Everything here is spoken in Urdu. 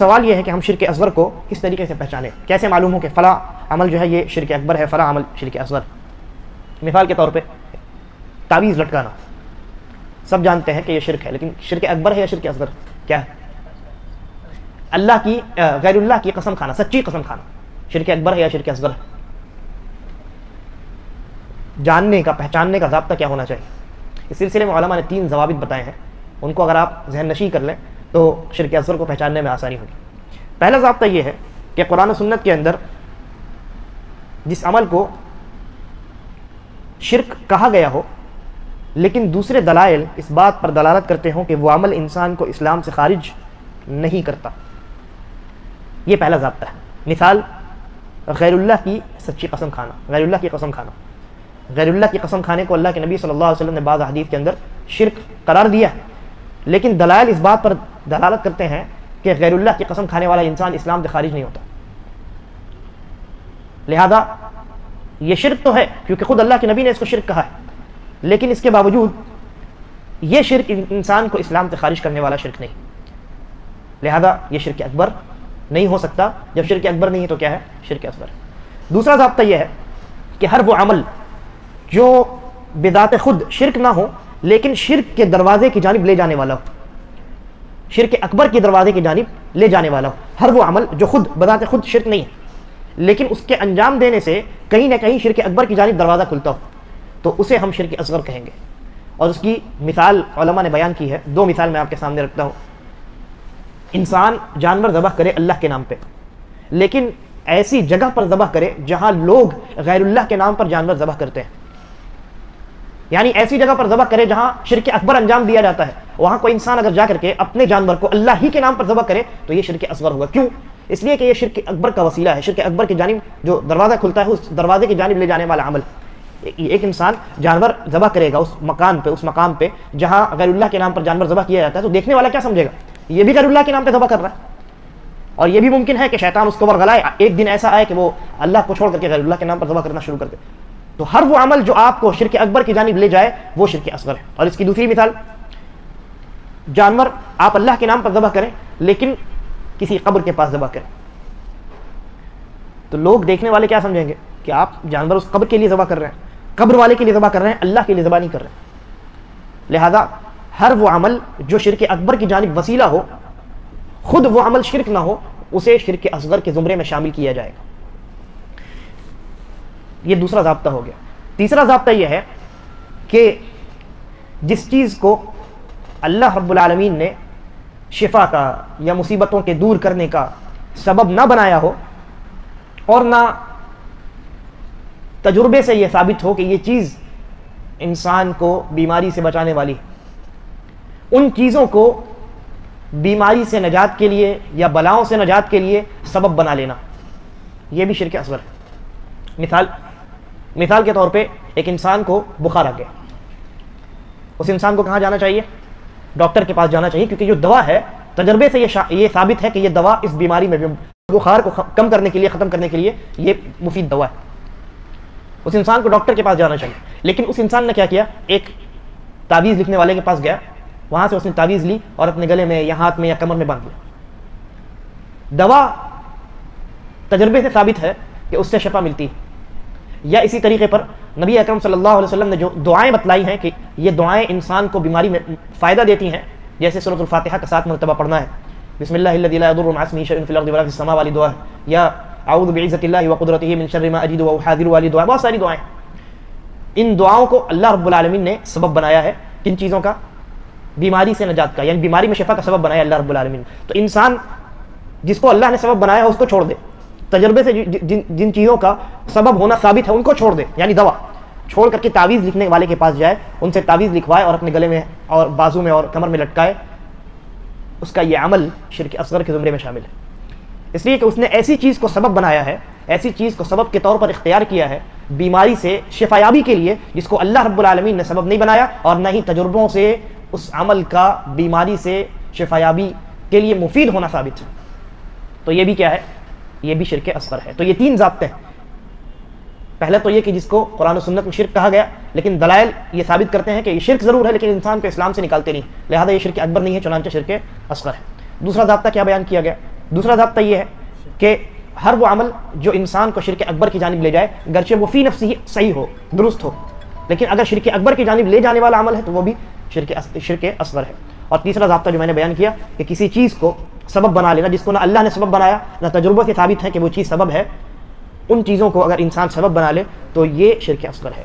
سوال یہ ہے کہ ہم شرک اصغر کو کس طریقے سے پہچانیں، کیسے معلوم ہو کہ فلاں عمل جو ہے یہ شرک اکبر ہے، فلاں عمل شرک اصغر۔ مثال کے طور پہ تعویذ لٹکانا، سب جانتے ہیں کہ یہ شرک ہے، لیکن شرک اکبر ہے یا شرک اصغر؟ کیا ہے؟ اللہ کی غیر اللہ کی قسم کھانا، سچی قسم کھانا، شرک اکبر ہے یا شرک اصغر ہے؟ جاننے کا، پہچاننے کا ضابطہ کیا ہونا چاہیے؟ اس سلسلے میں علماء نے 3 ضوابط بتائے ہیں، ان کو اگر آپ ذہن نشین کر لیں تو شرک اصغر کو پہچاننے میں آسانی ہوگی۔ پہلا ضابطہ یہ ہے کہ قرآن و سنت کے اندر جس عمل کو شرک کہا گیا ہو لیکن دوسرے دلائل اس بات پر دلالت کرتے ہوں کہ وہ عمل انسان کو اسلام سے خارج نہیں کرتا، یہ پہلا ضابطہ ہے۔ مثال غیر اللہ کی سچی قسم کھانا، غیر اللہ کی قسم کھانا، غیر اللہ کی قسم کھانے کو اللہ کے نبی صلی اللہ علیہ وسلم نے بعض احادیث کے اندر شرک قرار دیا ہے، لیکن دلائل اس بات پر دلالت کرتے ہیں کہ غیر اللہ کی قسم کھانے والا انسان اسلام سے خارج نہیں ہوتا، لہذا یہ شرک تو ہے کیونکہ خود اللہ کے نبی نے اس کو شرک کہا ہے، لیکن اس کے باوجود یہ شرک انسان کو اسلام سے خارج کرنے والا شرک نہیں، لہذا یہ شرک اکبر نہیں ہو سکتا۔ جب شرک اکبر نہیں ہے تو کیا ہے؟ شرک اصغر۔ دوسرا ضابطہ یہ ہے کہ ہر وہ عمل جو بذات خود شرک نہ ہو لیکن شرک کے دروازے کی جانب لے جانے والا ہو، شرک اکبر کے دروازے کی جانب لے جانے والا ہو، ہر وہ عمل جو خود بذات خود شرک نہیں ہے لیکن اس کے انجام دینے سے کہیں نہ کہیں شرک اکبر کی جانب دروازہ کھلتا ہو، تو اسے ہم شرک اصغر کہیں گے۔ اور اس کی مثال علماء نے بیان کی ہے، 2 مثال میں آپ کے سامنے رکھتا ہوں۔ انسان جانور ذبح کرے اللہ کے نام پہ، لیکن ایسی جگہ پر ذبح کرے جہاں لوگ غیر اللہ کے نام پر جانور ذبح کرتے ہیں، یعنی ایسی جگہ پر ذبح کرے جہاں شرک اکبر انجام دیا جاتا ہے، وہاں کوئی انسان اگر جا کر کے اپنے جانور کو اللہ ہی کے نام پر ذبح کرے تو یہ شرک اصغر ہوگا۔ کیوں؟ اس لیے کہ یہ شرک اکبر کا وسیلہ ہے، شرک اکبر کی جانب جو دروازہ کھلتا ہے اس دروازے کی جانب لے جانے والا عمل۔ ایک انسان جانور ذبح کرے گا اس مقام پہ جہاں غیر اللہ کے نام پر جانور ذبح کیا جاتا ہے، تو دیکھنے والا کیا سمجھے گا؟ یہ بھی غیر اللہ کے نام پہ ذبح کر رہا ہے، اور یہ بھی ممکن ہے کہ شیطان اس کو ورغلائے، ایک دن ایسا آئے کہ وہ اللہ کو چھوڑ کر کے غیر اللہ کے نام پر ذبح کرنا شروع کر دے۔ تو ہر وہ عمل جو آپ کو شرک اکبر کی جانب لے جائے وہ شرک اصغر ہے۔ اور اس کی دوسری مثال، جانور آپ اللہ کے نام پر ذبح کریں لیکن کسی قبر کے پاس ذبح کریں، تو لوگ دیکھنے والے کیا سمجھیں گے کہ آپ جانور اس قبر کے لیے ذبح کر رہے ہیں، قبر والے کے لیے ذبح کر رہے ہیں، اللہ کے لیے ذبح نہیں کر رہے ہیں۔ لہذا ہر وہ عمل جو شرک اکبر کی جانب وسیلہ ہو، خود وہ عمل شرک نہ ہو، اسے شرک اصغر کے زمرے میں شامل کیا جائے گا۔ یہ دوسرا ضابطہ ہو گیا۔ تیسرا ضابطہ یہ ہے کہ جس چیز کو اللہ رب العالمین نے شفا کا یا مصیبتوں کے دور کرنے کا سبب نہ بنایا ہو، اور نہ تجربے سے یہ ثابت ہو کہ یہ چیز انسان کو بیماری سے بچانے والی، ان چیزوں کو بیماری سے نجات کے لیے یا بلاؤں سے نجات کے لیے سبب بنا لینا، یہ بھی شرک اصغر ہے۔ مثال کے طور پہ ایک انسان کو بخار آ گیا، اس انسان کو کہاں جانا چاہیے؟ ڈاکٹر کے پاس جانا چاہیے، کیونکہ جو دوا ہے تجربے سے یہ ثابت ہے کہ یہ دوا اس بیماری میں، بخار کو کم کرنے کے لیے، ختم کرنے کے لیے یہ مفید دوا ہے۔ اس انسان کو ڈاکٹر کے پاس جانا چاہیے، لیکن اس انسان نے کیا کیا؟ ایک تعویذ لکھنے والے کے پاس گیا، وہاں سے اس نے تعویذ لی اور اپنے گلے میں یا ہاتھ میں یا کمر میں باندھ لیا۔ دوا تجربے سے ثابت ہے کہ اس سے شفا ملتی ہے۔ یا اسی طریقے پر نبی اکرم صلی اللہ علیہ وسلم نے جو دعائیں بتلائی ہیں کہ یہ دعائیں انسان کو بیماری میں فائدہ دیتی ہیں، جیسے سورۃ الفاتحہ کا 7 مرتبہ پڑھنا ہے، بسم اللہ الذی لا یضر مع اسمہ شیء فی الارض ولا فی السماء والی دعا ہے، یا اعوذ بعزت اللہ وقدرتہ من شر ما اجد واحاذر والی دعا، بہت ساری دعائیں۔ ان دعاؤں کو اللہ رب العالمین نے سبب بنایا ہے، کن چیزوں کا؟ بیماری سے نجات کا، یعنی بیماری میں شفا کا سبب بنایا اللہ رب العالمین۔ تو انسان جس کو اللہ نے سبب بنایا ہے اس کو چھوڑ دے، تجربے سے جن چیزوں کا سبب ہونا ثابت ہے ان کو چھوڑ دے، یعنی دوا چھوڑ کر کے تعویذ لکھنے والے کے پاس جائے، ان سے تعویذ لکھوائے اور اپنے گلے میں اور بازو میں اور کمر میں لٹکائے، اس کا یہ عمل شرک اصغر کے زمرے میں شامل ہے، اس لیے کہ اس نے ایسی چیز کو سبب بنایا ہے، ایسی چیز کو سبب کے طور پر اختیار کیا ہے بیماری سے شفایابی کے لیے، جس کو اللہ رب العالمین نے سبب نہیں بنایا، اور نہ ہی تجربوں سے اس عمل کا بیماری سے شفایابی کے لیے مفید ہونا ثابت ہے۔ تو یہ بھی کیا ہے؟ یہ بھی شرک اصغر ہے۔ تو یہ 3 ضابطے ہیں۔ پہلے تو یہ کہ جس کو قرآن و سنت میں شرک کہا گیا، لیکن دلائل یہ ثابت کرتے ہیں کہ یہ شرک ضرور ہے لیکن انسان کو اسلام سے نکالتے نہیں، لہذا یہ شرک اکبر نہیں ہے، چنانچہ شرک اصغر ہے۔ دوسرا ضابطہ کیا بیان کیا گیا؟ دوسرا ضابطہ یہ ہے کہ ہر وہ عمل جو انسان کو شرک اکبر کی جانب لے جائے گرچہ وہ فی نفسی صحیح ہو، درست ہو، لیکن اگر شرک اکبر کی جانب لے جانے والا عمل ہے تو وہ بھی شرک اصغر ہے۔ اور تیسرا ضابطہ جو میں نے بیان کیا کہ کسی چیز کو سبب بنا لینا جس کو نہ اللہ نے سبب بنایا نہ تجربہ سے ثابت ہے کہ وہ چیز سبب ہے، ان چیزوں کو اگر انسان سبب بنا لے تو یہ شرک اصغر ہے۔